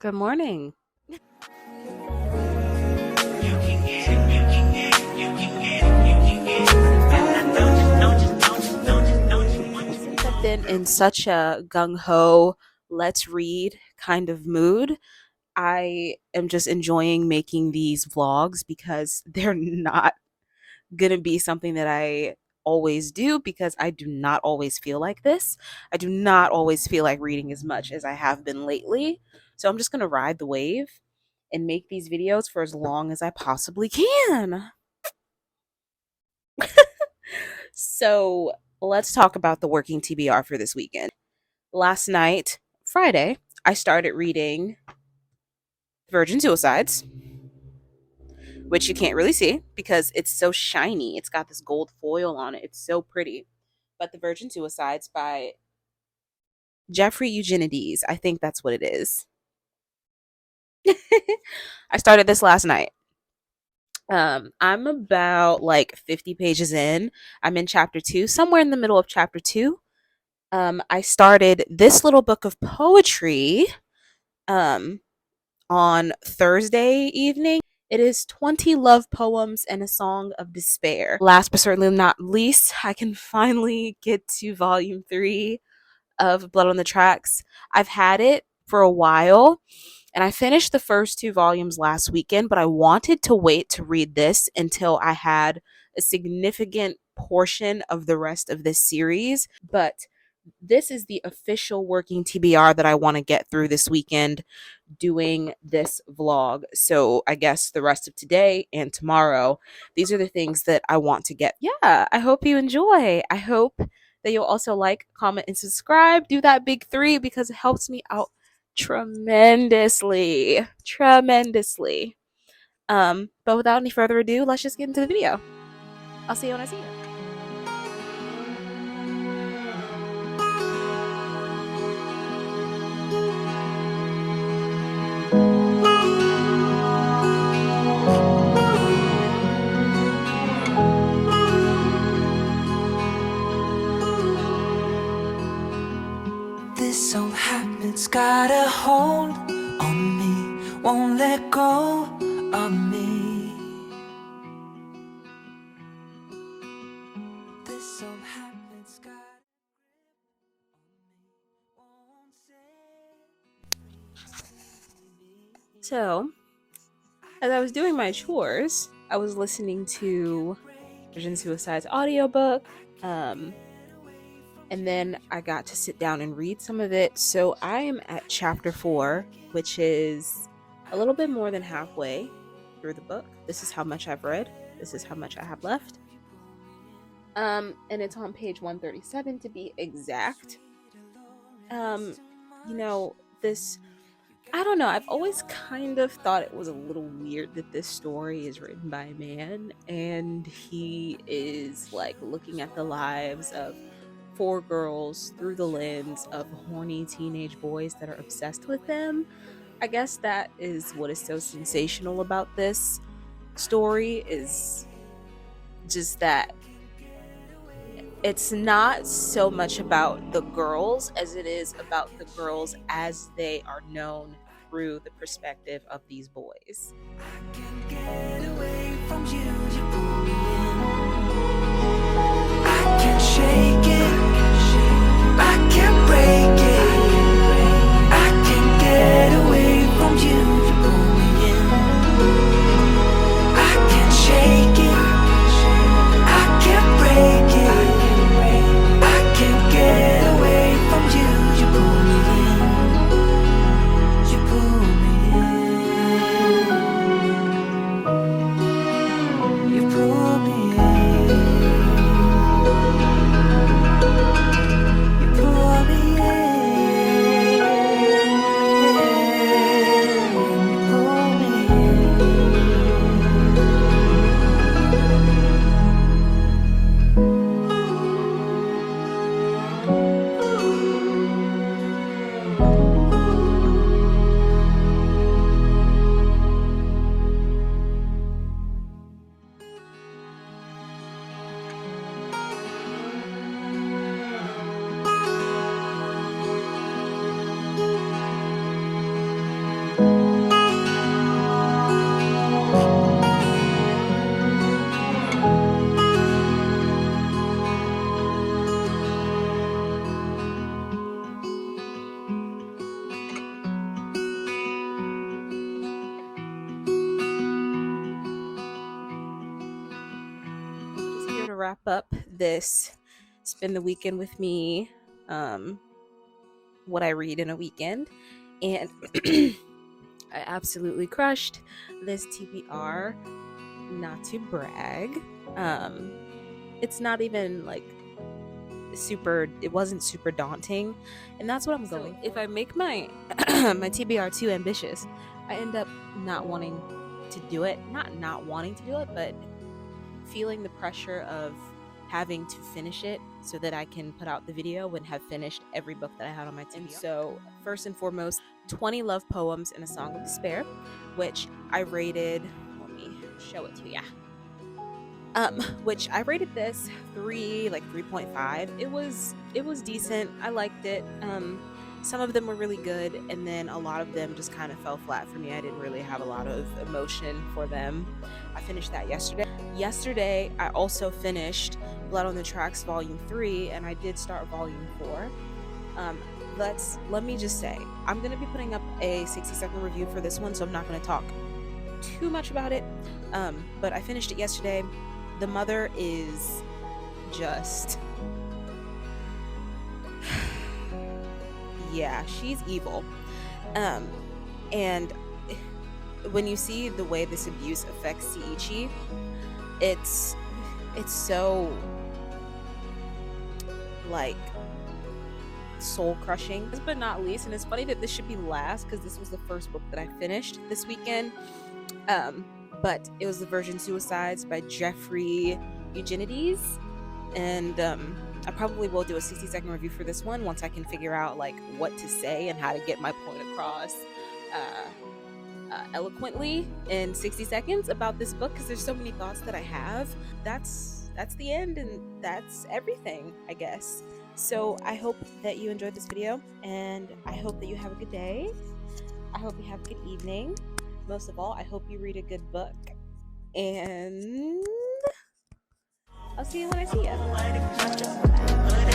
Good morning. Since I've been in such a gung ho, let's read kind of mood, I am just enjoying making these vlogs because they're not going to be something that I always do because I do not always feel like this. I do not always feel like reading as much as I have been lately. So I'm just going to ride the wave and make these videos for as long as I possibly can. So let's talk about the working TBR for this weekend. Last night, Friday, I started reading Virgin Suicides, which you can't really see because it's so shiny. It's got this gold foil on it. It's so pretty. But The Virgin Suicides by Jeffrey Eugenides. I think that's what it is. I started this last night. I'm about like 50 pages in. I'm in chapter 2, somewhere in the middle of chapter 2. I started this little book of poetry um on Thursday evening. It is 20 love poems and a song of despair. Last but certainly not least, I can finally get to volume 3 of Blood on the Tracks. I've had it for a while and I finished the first 2 volumes last weekend, but I wanted to wait to read this until I had a significant portion of the rest of this series. But this is the official working TBR that I want to get through this weekend doing this vlog. So I guess the rest of today and tomorrow, these are the things that I want to get. Yeah, I hope you enjoy. I hope that you'll also like, comment, and subscribe. Do that big 3 because it helps me out tremendously. Tremendously. But without any further ado, let's just get into the video. I'll see you when I see you. This old habit's got a hold on me, won't let go of me. This old habit's got a grip on me, won't say. So, as I was doing my chores, I was listening to Virgin Suicide's audiobook. And then I got to sit down and read some of it. So I am at chapter 4, which is a little bit more than halfway through the book. This is how much I've read. This is how much I have left. And it's on page 137 to be exact. This, I don't know, I've always kind of thought it was a little weird that this story is written by a man and he is like looking at the lives of 4 girls through the lens of horny teenage boys that are obsessed with them. I guess that is what is so sensational about this story, is just that it's not so much about the girls as it is about the girls as they are known through the perspective of these boys. I can't get away from you, you pull me in. I can't shake it, I can't break it. I can't get away from you, you pull me in. I can't shake it, I can't break it. I can't get away from you, you pull me in. You pull me in. You pull me in. wrap up this spend the weekend with me, what I read in a weekend, and I absolutely crushed this TBR. Not to brag, it's not even like it wasn't super daunting, and that's what I'm going. If I make my my TBR too ambitious, I end up not wanting to do it. Not wanting to do it, but feeling the pressure of having to finish it so that I can put out the video and have finished every book that I had on my TBR. And so first and foremost, 20 Love Poems and a Song of Despair, which I rated, let me show it to you. Which I rated this 3.5. It was decent. I liked it. Some of them were really good, and then a lot of them just kind of fell flat for me. I didn't really have a lot of emotion for them. I finished that yesterday. Yesterday, I also finished Blood on the Tracks Volume 3, and I did start Volume 4. Let me just say, I'm going to be putting up a 60-second review for this one, so I'm not going to talk too much about it. But I finished it yesterday. The mother is just... yeah, she's evil. And when you see the way this abuse affects Seiichi, it's so like soul crushing. Last but not least, and it's funny that this should be last because this was the first book that I finished this weekend, but it was The Virgin Suicides by Jeffrey Eugenides, and I probably will do a 60-second review for this one once I can figure out like what to say and how to get my point across eloquently in 60 seconds about this book, because there's so many thoughts that I have. That's the end, and that's everything, I guess. So I hope that you enjoyed this video, and I hope that you have a good day. I hope you have a good evening. Most of all, I hope you read a good book, and I'll see you when I see you.